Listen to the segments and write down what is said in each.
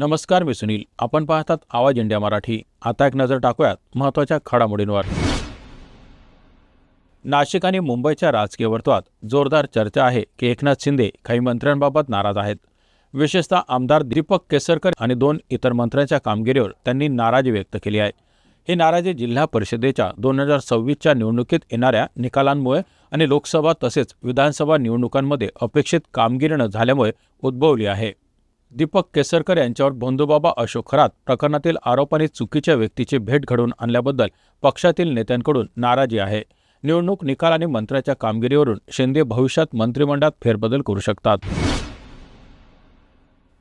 नमस्कार, मी सुनील. आपण पाहतात आवाज इंडिया मराठी. आता एक नजर टाकूयात महत्त्वाच्या घडामोडींवर. नाशिक आणि मुंबईच्या राजकीय वर्तुळात जोरदार चर्चा आहे की एकनाथ शिंदे काही मंत्र्यांबाबत नाराज आहेत. विशेषतः आमदार दीपक केसरकर आणि 2 इतर मंत्र्यांच्या कामगिरीवर त्यांनी नाराजी व्यक्त केली आहे. ही नाराजी जिल्हा परिषदेच्या 2026च्या निवडणुकीत येणाऱ्या निकालांमुळे आणि लोकसभा तसेच विधानसभा निवडणुकांमध्ये अपेक्षित कामगिरी न झाल्यामुळे उद्भवली आहे. दीपक केसरकर यांच्यावर भोंदूबाबा अशोक खरात प्रकरणातील आरोप आणि चुकीच्या व्यक्तीची भेट घडवून आणल्याबद्दल पक्षातील नेत्यांकडून नाराजी आहे. निवडणूक निकाल आणि मंत्र्याच्या कामगिरीवरून शिंदे भविष्यात मंत्रिमंडळात फेरबदल करू शकतात.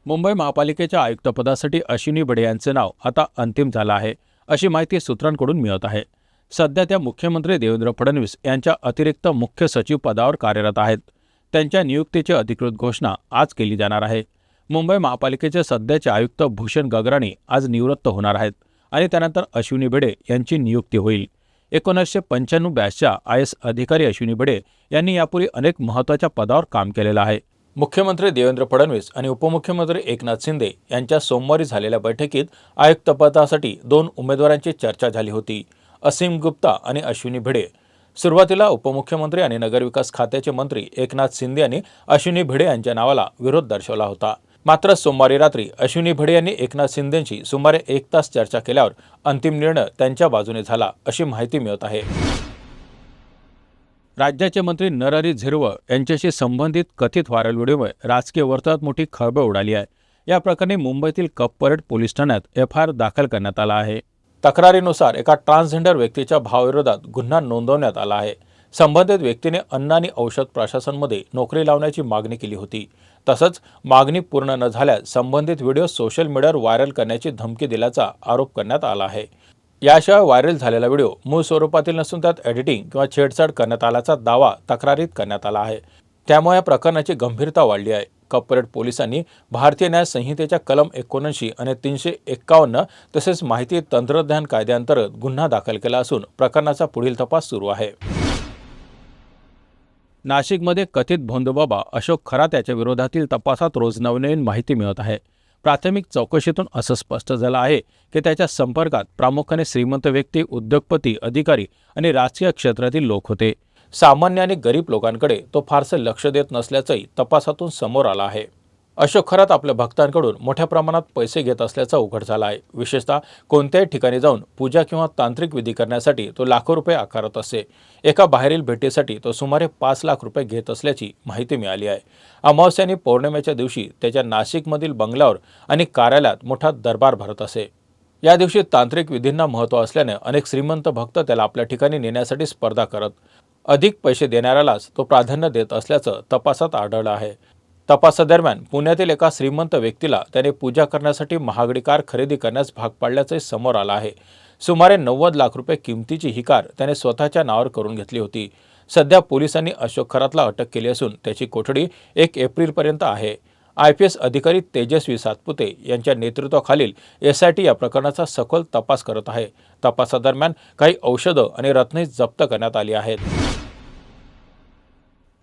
मुंबई महापालिकेच्या आयुक्तपदासाठी अश्विनी बडे यांचे नाव आता अंतिम झालं आहे, अशी माहिती सूत्रांकडून मिळत आहे. सध्या त्या मुख्यमंत्री देवेंद्र फडणवीस यांच्या अतिरिक्त मुख्य सचिव पदावर कार्यरत आहेत. त्यांच्या नियुक्तीची अधिकृत घोषणा आज केली जाणार आहे. मुंबई महापालिकेचे सध्याचे आयुक्त भूषण गगराणी आज निवृत्त होणार आहेत आणि त्यानंतर अश्विनी बडे यांची नियुक्ती होईल. 1995 बॅचच्या IAS अधिकारी अश्विनी बडे यांनी यापूर्वी अनेक महत्त्वाच्या पदावर काम केलेलं आहे. मुख्यमंत्री देवेंद्र फडणवीस आणि उपमुख्यमंत्री एकनाथ शिंदे यांच्या सोमवारी झालेल्या बैठकीत आयुक्तपदासाठी 2 उमेदवारांची चर्चा झाली होती, असीम गुप्ता आणि अश्विनी भिडे. सुरुवातीला उपमुख्यमंत्री आणि नगरविकास खात्याचे मंत्री एकनाथ शिंदे यांनी अश्विनी भिडे यांच्या नावाला विरोध दर्शवला होता. मात्र सोमवारी रात्री अश्विनी भिडे यांनी एकनाथ शिंदेंशी सुमारे 1 तास चर्चा केल्यावर अंतिम निर्णय त्यांच्या बाजूने झाला, अशी माहिती मिळत आहे. राज्याचे मंत्री नरहरी झिरवळ यांच्याशी संबंधित कथित व्हायरल व्हिडिओमुळे राजकीय वर्तुळात मोठी खळबळ उडाली आहे. या प्रकरणी मुंबईतील कप परेड पोलीस ठाण्यात FIR दाखल करण्यात आला आहे. तक्रारीनुसार एका ट्रान्सजेंडर व्यक्तीच्या भावाविरोधात गुन्हा नोंदवण्यात आला आहे. संबंधित व्यक्तीने अन्न आणि औषध प्रशासनमध्ये नोकरी लावण्याची मागणी केली होती. तसंच मागणी पूर्ण न झाल्यास संबंधित व्हिडिओ सोशल मीडियावर व्हायरल करण्याची धमकी दिल्याचा आरोप करण्यात आला आहे. याशिवाय व्हायरल झालेला व्हिडिओ मूळ स्वरूपातील नसून त्यात एडिटिंग किंवा छेडछाड करण्यात आल्याचा दावा तक्रारीत करण्यात आला आहे. त्यामुळे या प्रकरणाची गंभीरता वाढली आहे. कप परेड पोलिसांनी भारतीय न्याय संहितेच्या कलम 79 आणि 351 तसेच माहिती तंत्रज्ञान कायद्याअंतर्गत गुन्हा दाखल केला असून प्रकरणाचा पुढील तपास सुरू आहे. नाशिकमध्ये कथित भोंदूबाबा अशोक खरात याच्या विरोधातील तपासात रोज नवनवीन माहिती मिळत आहे. प्राथमिक चौकशीतून असं स्पष्ट झालं आहे की त्याच्या संपर्कात प्रामुख्याने श्रीमंत व्यक्ती, उद्योगपती, अधिकारी आणि राजकीय क्षेत्रातील लोक होते. सामान्य आणि गरीब लोकांकडे तो फारसे लक्ष देत नसल्याचंही तपासातून समोर आलं आहे. अशोक खरात आपल्या भक्तांकडून मोठ्या प्रमाणात पैसे घेत असल्याचं उघड झालं आहे. विशेषतः कोणत्याही ठिकाणी जाऊन पूजा किंवा तांत्रिक विधी करण्यासाठी तो लाखो रुपये आकारत असे. एका बाहेरील भेटीसाठी तो सुमारे 5 लाख रुपये घेत असल्याची माहिती मिळाली आहे. अमावस्या आणि पौर्णिमेच्या दिवशी त्याच्या नाशिकमधील बंगल्यावर आणि कार्यालयात मोठा दरबार भरत असे. या दिवशी तांत्रिक विधींना महत्त्व असल्याने अनेक श्रीमंत भक्त त्याला आपल्या ठिकाणी नेण्यासाठी स्पर्धा करत. अधिक पैसे देणाऱ्यालाच तो प्राधान्य देत असल्याचं तपासात आढळलं आहे. तपासादरम्यान पुण्यातील एका श्रीमंत व्यक्तीला त्याने पूजा करण्यासाठी महागडी कार खरेदी करण्यास भाग पाडल्याचे समोर आलं आहे. सुमारे 90 लाख रुपये किमतीची ही कार त्याने स्वतःच्या नावावर करून घेतली होती. सध्या पोलिसांनी अशोक खरातला अटक केली असून त्याची कोठडी 1 एप्रिलपर्यंत आहे. IPS अधिकारी तेजस्वी सातपुते यांच्या नेतृत्वाखालील SIT या प्रकरणाचा सखोल तपास करत आहे. तपासादरम्यान काही औषधं आणि रत्ने जप्त करण्यात आली आहेत.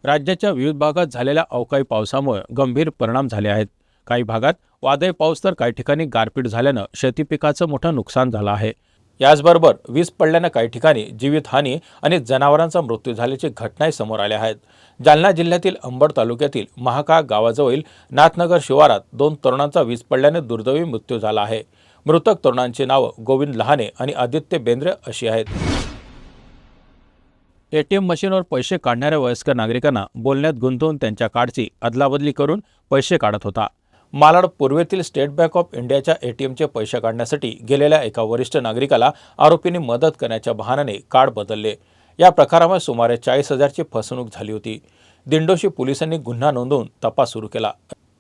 राज्याच्या विविध भागात झालेल्या अवकाळी पावसामुळे गंभीर परिणाम झाले आहेत. काही भागात वादळी पाऊस तर काही ठिकाणी गारपीट झाल्यानं शेती पिकाचं मोठं नुकसान झालं आहे. याचबरोबर वीज पडल्यानं काही ठिकाणी जीवितहानी आणि जनावरांचा मृत्यू झाल्याची घटनाही समोर आल्या आहेत. जालना जिल्ह्यातील अंबड तालुक्यातील महाकाळ गावाजवळील नाथनगर शिवारात 2 तरुणांचा वीज पडल्याने दुर्दैवी मृत्यू झाला आहे. मृतक तरुणांची नावं गोविंद लहाने आणि आदित्य बेंद्रे अशी आहेत. ATM मशीनवर पैसे काढणाऱ्या वयस्कर नागरिकांना बोलण्यात गुंतवून त्यांच्या कार्डची अदलाबदली करून पैसे काढत होता. मालाड पूर्वेतील स्टेट बँक ऑफ इंडियाच्या ATMचे पैसे काढण्यासाठी गेलेल्या एका वरिष्ठ नागरिकाला आरोपींनी मदत करण्याच्या बहाण्याने कार्ड बदलले. या प्रकारामुळे सुमारे 40,000ची फसवणूक झाली होती. दिंडोशी पोलिसांनी गुन्हा नोंदवून तपास सुरू केला.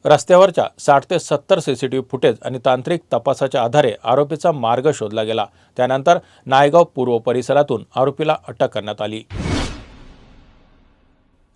रस्त्यावरच्या 60 ते 70 CCTV फुटेज आणि तांत्रिक तपासाच्या आधारे आरोपीचा मार्ग शोधला गेला. त्यानंतर नायगाव पूर्व परिसरातून आरोपीला अटक करण्यात आली.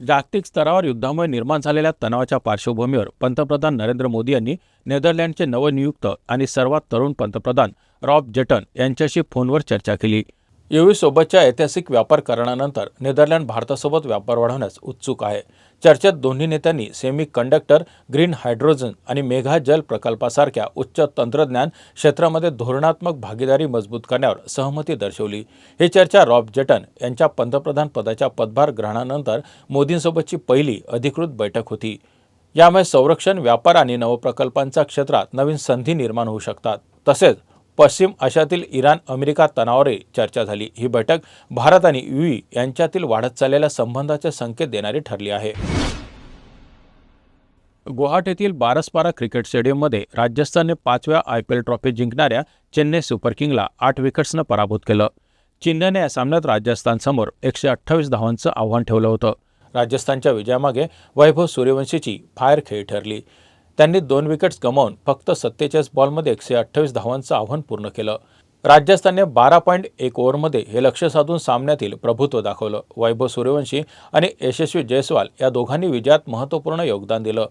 जागतिक स्तरावर युद्धामुळे निर्माण झालेल्या तणावाच्या पार्श्वभूमीवर पंतप्रधान नरेंद्र मोदी यांनी नेदरलँडचे नवनियुक्त आणि सर्वात तरुण पंतप्रधान रॉब जेटन यांच्याशी फोनवर चर्चा केली. सोबतच्या ऐतिहासिक व्यापार करारानंतर नेदरलँड भारतासोबत व्यापार वाढवण्यास उत्सुक आहे. चर्चेत दोन्ही नेत्यांनी सेमी कंडक्टर, ग्रीन हायड्रोजन आणि मेघा जल प्रकल्पासारख्या उच्च तंत्रज्ञान क्षेत्रामध्ये धोरणात्मक भागीदारी मजबूत करण्यावर सहमती दर्शवली. ही चर्चा रॉब जेटन यांच्या पंतप्रधान पदाच्या पदभार ग्रहणानंतर मोदींसोबतची पहिली अधिकृत बैठक होती. यामुळे संरक्षण, व्यापार आणि नवप्रकल्पांच्या क्षेत्रात नवीन संधी निर्माण होऊ शकतात. तसेच पश्चिम आशियातील इराण अमेरिका तणावावरही चर्चा झाली. ही बैठक भारत आणि यूएई यांच्यातील वाढत चाललेल्या संबंधाचे संकेत देणारी ठरली आहे. गुवाहाटीतील बारसपारा क्रिकेट स्टेडियममध्ये राजस्थानने 5व्या IPL ट्रॉफी जिंकणाऱ्या चेन्नई सुपर किंग्सला 8 विकेट्सनं पराभूत केलं. चेन्नईने या सामन्यात राजस्थानसमोर 128 धावांचं आव्हान ठेवलं होतं. राजस्थानच्या विजयामागे वैभव सूर्यवंशीची फायरखेळी ठरली. त्यांनी 2 विकेट्स गमावून फक्त 47 बॉलमध्ये 128 धावांचं आव्हान पूर्ण केलं. राजस्थानने 12.1 ओव्हरमध्ये हे लक्ष्य साधून सामन्यातील प्रभुत्व दाखवलं. वैभव सूर्यवंशी आणि यशस्वी जयस्वाल या दोघांनी विजयात महत्त्वपूर्ण योगदान दिलं.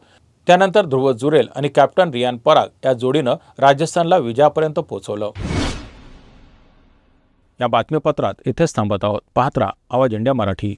त्यानंतर ध्रुव जुरेल आणि कॅप्टन रियान पराग या जोडीनं राजस्थानला विजयापर्यंत पोहोचवलं. या बातमीपत्रात इथेच थांबत आहोत. पाहत रहा आवाज इंडिया मराठी.